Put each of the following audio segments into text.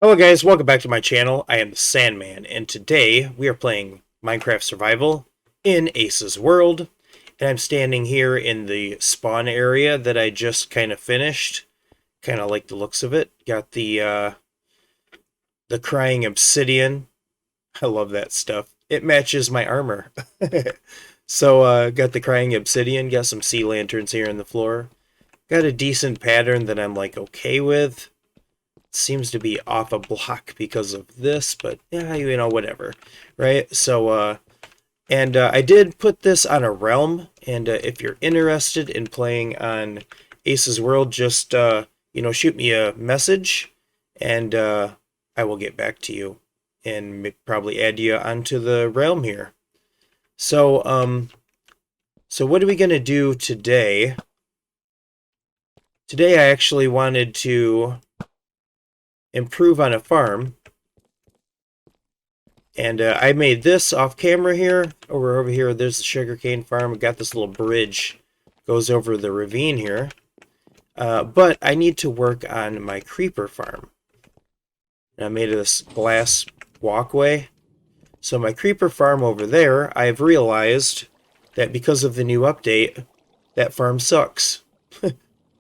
Hello guys, welcome back to my channel. I am the Sandman, and today we are playing Minecraft Survival in Ace's World. And I'm standing here in the spawn area that I just kind of finished. Kind of like the looks of it. Got the crying obsidian. I love that stuff. It matches my armor. So got the crying obsidian, got some sea lanterns here in the floor. Got a decent pattern that I'm like okay with. Seems to be off a block because of this, but yeah, whatever, right? So, I did put this on a realm, and if you're interested in playing on Ace's World, just, shoot me a message, and I will get back to you and probably add you onto the realm here. So what are we going to do today? Today I actually wanted to improve on a farm, and I made this off camera here. Over here, there's the sugarcane farm. We got this little bridge goes over the ravine here, but I need to work on my creeper farm. And I made this glass walkway. So my creeper farm over there, I've realized that because of the new update, that farm sucks.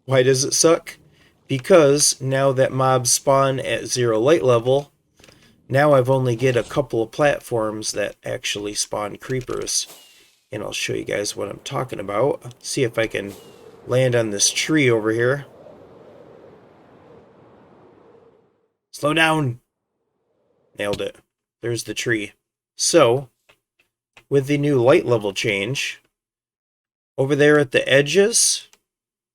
Why does it suck? Because now that mobs spawn at 0 light level, now I've only get a couple of platforms that actually spawn creepers. And I'll show you guys what I'm talking about. See if I can land on this tree over here. Slow down! Nailed it. There's the tree. So, with the new light level change, over there at the edges,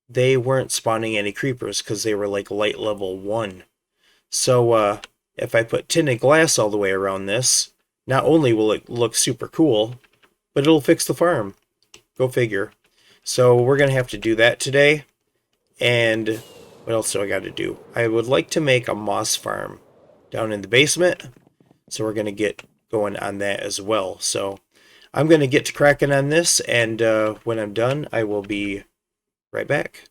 they weren't spawning any creepers because they were like light level 1. So if I put tinted glass all the way around this, not only will it look super cool, but it'll fix the farm. Go figure. So we're going to have to do that today. And what else do I got to do? I would like to make a moss farm down in the basement. So we're going to get going on that as well. So I'm going to get to cracking on this, and when I'm done, I will be right back.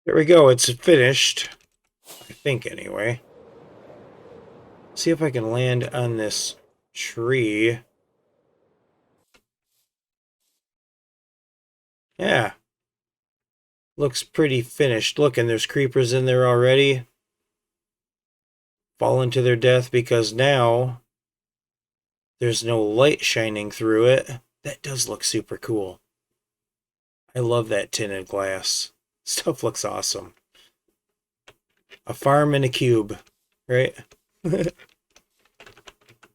There we go, it's finished. I think, anyway. See if I can land on this tree. Yeah. Looks pretty finished. Look, and there's creepers in there already. Falling to their death because now there's no light shining through it. That does look super cool. I love that tinted glass. Stuff looks awesome. A farm in a cube, right?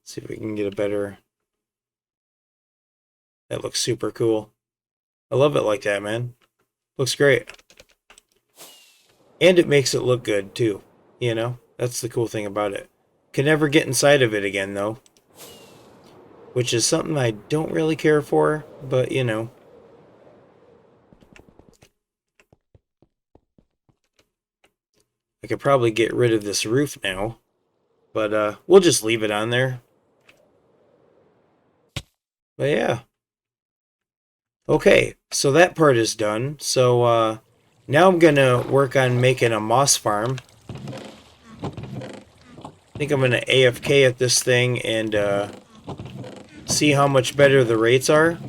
See if we can get a better... That looks super cool. I love it like that, man. Looks great. And it makes it look good, too. You know? That's the cool thing about it. Can never get inside of it again, though. Which is something I don't really care for, but, you know... I could probably get rid of this roof now, but we'll just leave it on there. But yeah. Okay, so that part is done. So now I'm going to work on making a moss farm. I think I'm going to AFK at this thing and see how much better the rates are.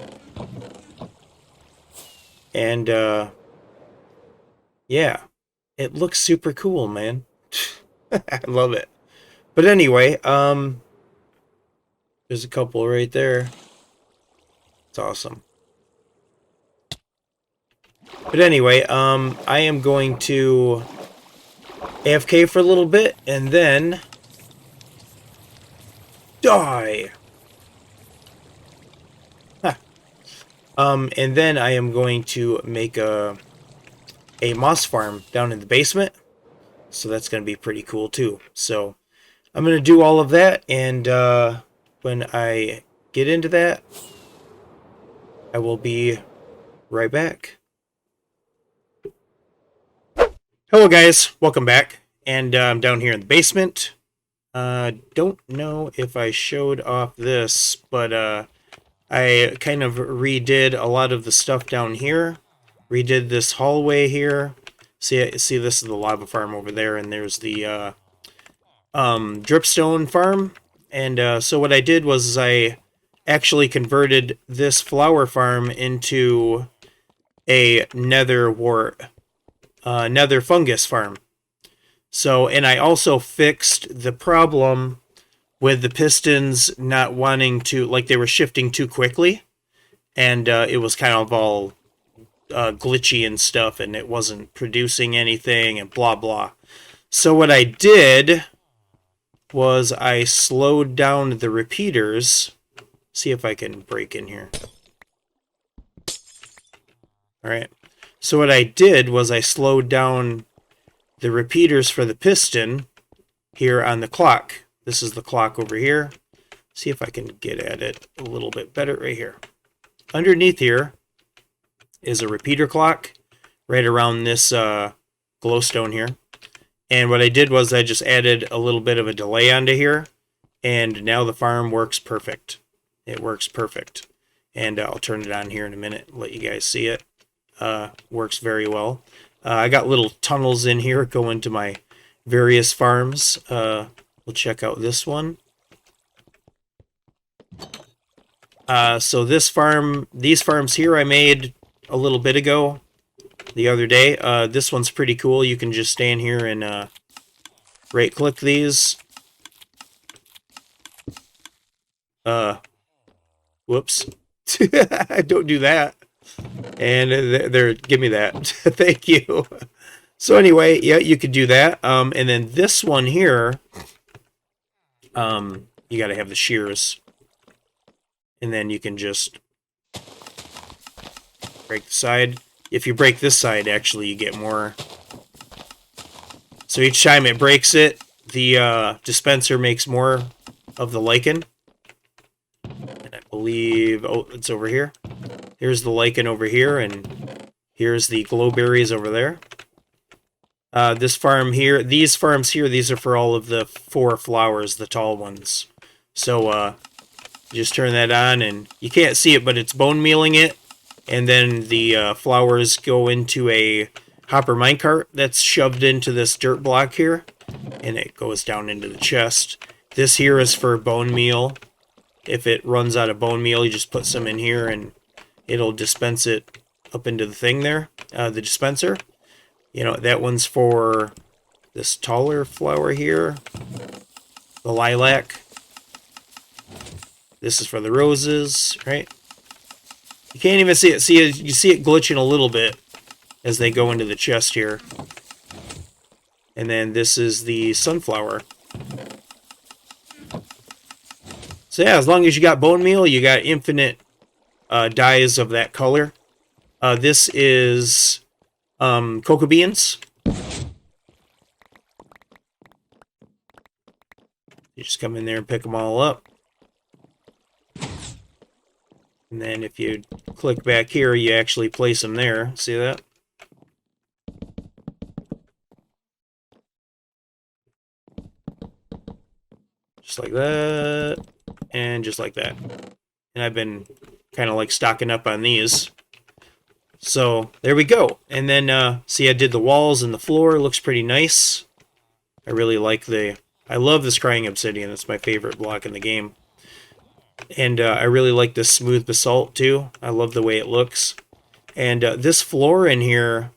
And yeah. It looks super cool, man. I love it. But anyway, there's a couple right there. It's awesome. But anyway, I am going to AFK for a little bit and then Die! Huh. And then I am going to make a moss farm down in the basement. So that's going to be pretty cool too. So I'm going to do all of that, and when I get into that, I will be right back. Hello guys, welcome back. And I'm down here in the basement. Don't know if I showed off this, but I kind of redid a lot of the stuff down here. Redid this hallway here. See, this is the lava farm over there, and there's the dripstone farm. And so what I did was I actually converted this flower farm into a nether fungus farm. So, and I also fixed the problem with the pistons not wanting to, like, they were shifting too quickly, and it was kind of all glitchy and stuff, and it wasn't producing anything, and blah blah. So what I did was I slowed down the repeaters. See if I can break in here. Alright. So what I did was I slowed down the repeaters for the piston here on the clock. This is the clock over here. See if I can get at it a little bit better right here. Underneath here is a repeater clock right around this glowstone here. And what I did was I just added a little bit of a delay onto here, and now the farm works perfect. It works perfect. And I'll turn it on here in a minute, let you guys see it. Works very well. I got little tunnels in here going to my various farms. We'll check out this one. So these farms here I made a little bit ago, the other day. This one's pretty cool. You can just stand here and right-click these. Whoops. Don't do that. And there, give me that. Thank you. So anyway, yeah, you could do that. And then this one here, you got to have the shears. And then you can just break the side. If you break this side, actually, you get more. So each time it breaks it, the dispenser makes more of the lichen. And I believe, oh, it's over here. Here's the lichen over here, and here's the glowberries over there. This farm here, these farms here, these are for all of the 4 flowers, the tall ones. So, just turn that on, and you can't see it, but it's bone mealing it. And then the flowers go into a hopper minecart that's shoved into this dirt block here, and it goes down into the chest. This here is for bone meal. If it runs out of bone meal, you just put some in here, and it'll dispense it up into the thing there, the dispenser. You know, that one's for this taller flower here, the lilac. This is for the roses, right? You can't even see it. See, you see it glitching a little bit as they go into the chest here. And then this is the sunflower. So yeah, as long as you got bone meal, you got infinite dyes of that color. This is cocoa beans. You just come in there and pick them all up. And then if you click back here, you actually place them there. See that? Just like that. And just like that. And I've been kind of like stocking up on these. So there we go. And then see, I did the walls and the floor. It looks pretty nice. I really like I love the scrying obsidian. It's my favorite block in the game. And I really like this smooth basalt too. I love the way it looks. And this floor in here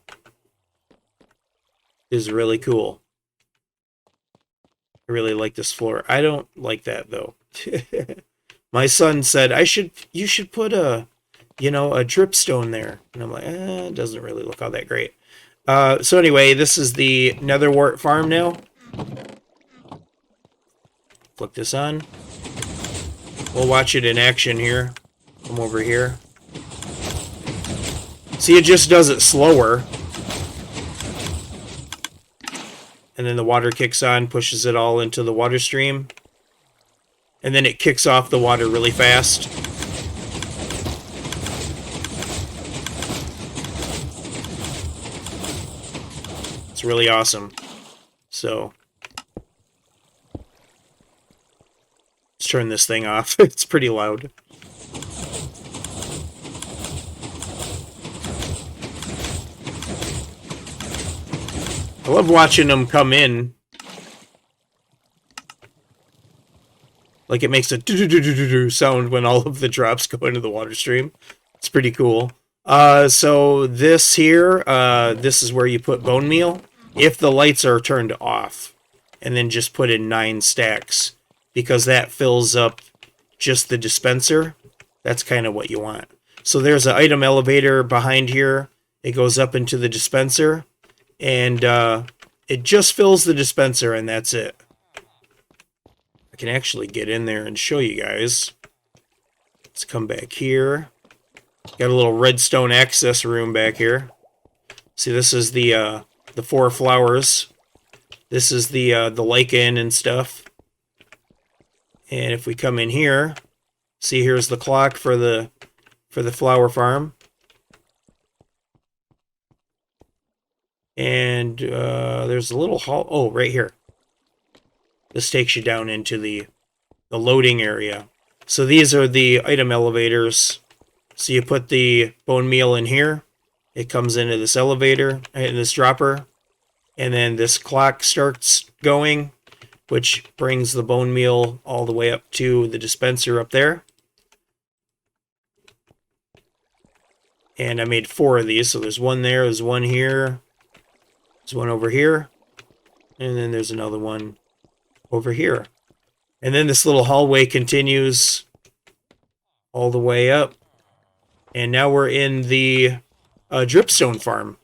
is really cool. I really like this floor. I don't like that though. My son said you should put a dripstone there, and I'm like, it doesn't really look all that great. So anyway, this is the Netherwart farm now. Flick this on. We'll watch it in action here. Come over here. See, it just does it slower. And then the water kicks on, pushes it all into the water stream. And then it kicks off the water really fast. It's really awesome. So, let's turn this thing off. It's pretty loud. I love watching them come in. Like it makes a do-do-do-do-do sound when all of the drops go into the water stream. It's pretty cool. So this here, this is where you put bone meal. If the lights are turned off. And then just put in 9 stacks. Because that fills up just the dispenser. That's kind of what you want. So there's an item elevator behind here. It goes up into the dispenser. And it just fills the dispenser and that's it. I can actually get in there and show you guys. Let's come back here. Got a little redstone access room back here. See, this is the 4 flowers. This is the lichen and stuff. And if we come in here, see, here's the clock for the flower farm. And there's a little hall. Oh, right here. This takes you down into the loading area. So these are the item elevators. So you put the bone meal in here. It comes into this elevator, in this dropper. And then this clock starts going, which brings the bone meal all the way up to the dispenser up there. And I made 4 of these. So there's one there, there's one here. There's one over here, and then there's another one over here. And then this little hallway continues all the way up. And now we're in the dripstone farm.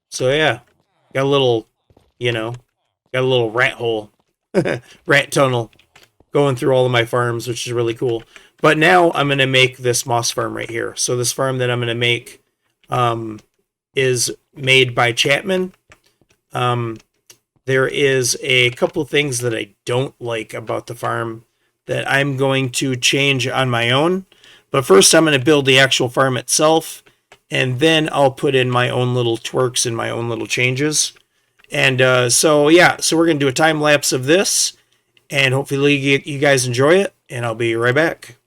So yeah, got a little, got a little rat hole, rat tunnel going through all of my farms, which is really cool. But now I'm going to make this moss farm right here. So this farm that I'm going to make, is made by Chapman. There is a couple things that I don't like about the farm that I'm going to change on my own. But first I'm going to build the actual farm itself, and then I'll put in my own little twerks and my own little changes. And so we're going to do a time lapse of this, and hopefully you guys enjoy it, and I'll be right back.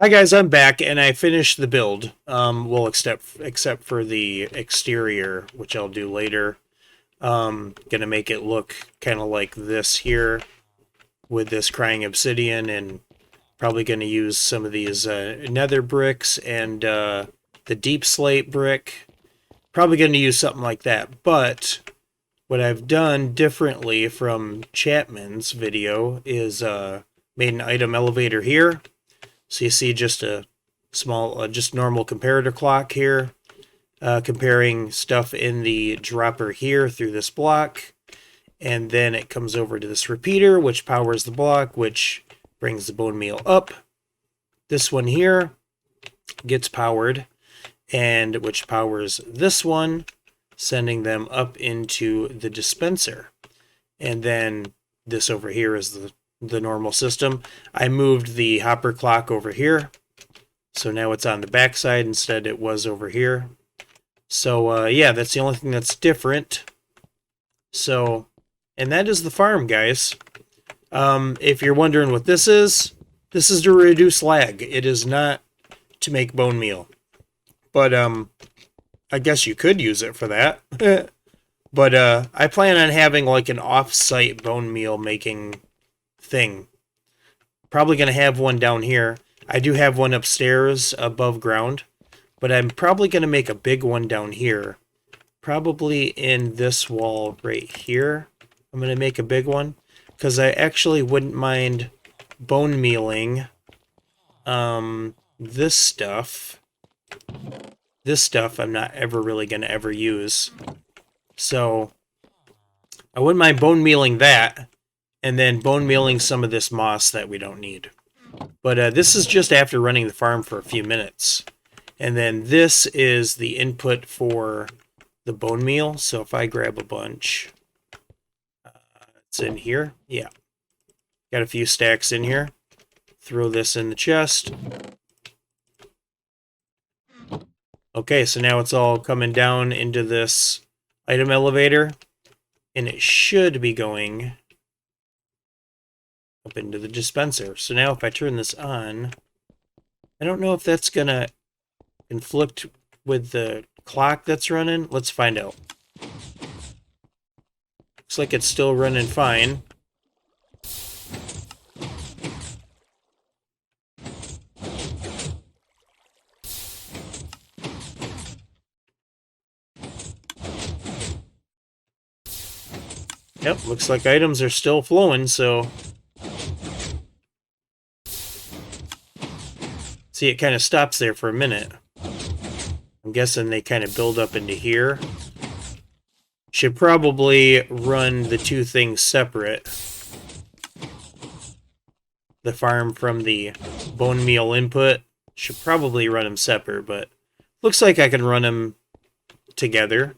Hi guys, I'm back and I finished the build. Well, except for the exterior, which I'll do later. Gonna make it look kind of like this here with this crying obsidian, and probably gonna use some of these nether bricks and the deep slate brick. Probably gonna use something like that. But what I've done differently from Chapman's video is made an item elevator here. So you see just a small, just normal comparator clock here, comparing stuff in the dropper here through this block. And then it comes over to this repeater, which powers the block, which brings the bone meal up. This one here gets powered, and which powers this one, sending them up into the dispenser. And then this over here is the normal system. I moved the hopper clock over here, so now it's on the back side instead it was over here. So yeah, that's the only thing that's different. So, and that is the farm, guys. If you're wondering what this is to reduce lag. It is not to make bone meal, but I guess you could use it for that. But I plan on having like an off-site bone meal making thing. Probably going to have one down here. I do have one upstairs above ground, but I'm probably going to make a big one down here. Probably in this wall right here. I'm going to make a big one because I actually wouldn't mind bone mealing this stuff. This stuff I'm not ever really going to ever use. So I wouldn't mind bone mealing that, and then bone mealing some of this moss that we don't need. But this is just after running the farm for a few minutes. And then this is the input for the bone meal. So if I grab a bunch, it's in here. Yeah. Got a few stacks in here. Throw this in the chest. Okay, so now it's all coming down into this item elevator. And it should be going up into the dispenser. So now if I turn this on, I don't know if that's going to conflict with the clock that's running. Let's find out. Looks like it's still running fine. Yep, looks like items are still flowing, so... See, it kind of stops there for a minute. I'm guessing they kind of build up into here. Should probably run the two things separate. The farm from the bone meal input. Should probably run them separate, but looks like I can run them together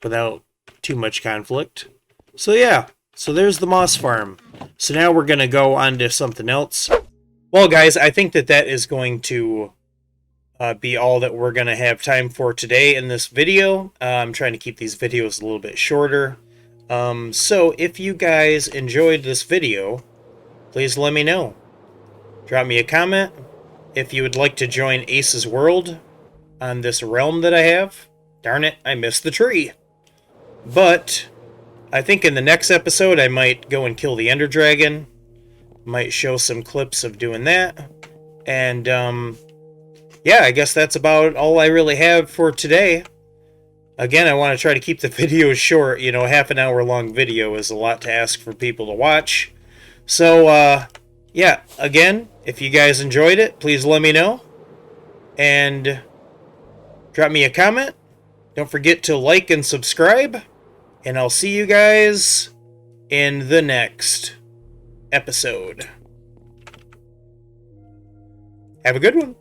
without too much conflict. So yeah, so there's the moss farm. So now we're going to go on to something else. Well, guys, I think that is going to be all that we're going to have time for today in this video. I'm trying to keep these videos a little bit shorter. So if you guys enjoyed this video, please let me know. Drop me a comment. If you would like to join Ace's World on this realm that I have. Darn it, I missed the tree. But I think in the next episode I might go and kill the Ender Dragon. Might show some clips of doing that. And yeah, I guess that's about all I really have for today. Again, I want to try to keep the videos short. You know, half an hour long video is a lot to ask for people to watch. So, yeah, again, if you guys enjoyed it, please let me know. And drop me a comment. Don't forget to like and subscribe. And I'll see you guys in the next episode. Have a good one.